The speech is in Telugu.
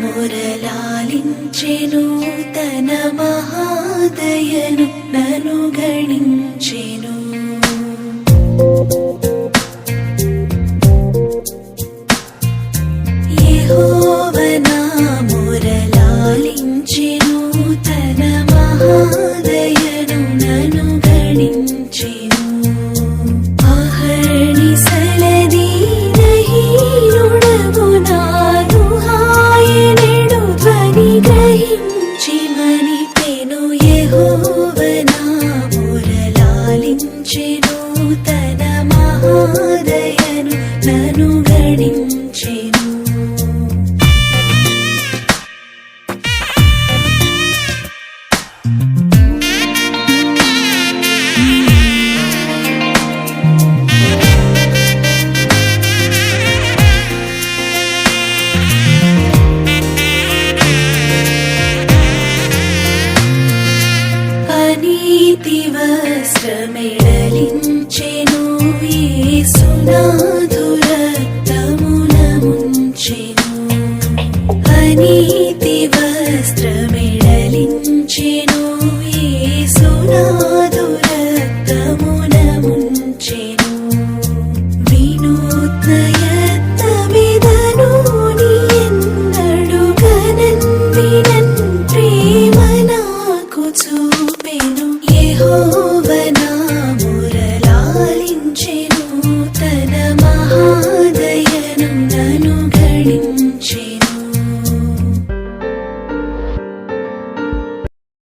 మురళాలించెను తన మహాదయను నను గణించెను. యెహోవా మురళాలించెను తన మహాదయను నను గణించెను. గ్రహించి మనిపెను యెహోవా మురళాలించెను తన మహాదయను నను గణించెను. నీతి వస్త్రమెడలించెను యేసునాథు రక్తమున ముంచెను. అనీతి వస్త్రమెడలించెను యేసునాథు రక్తమున ముంచెను. వినూత్న యత్నమిదను నీ ఎన్నడు గనన్ వినన్ ప్రేమ నాకు చూపెను. యెహోవా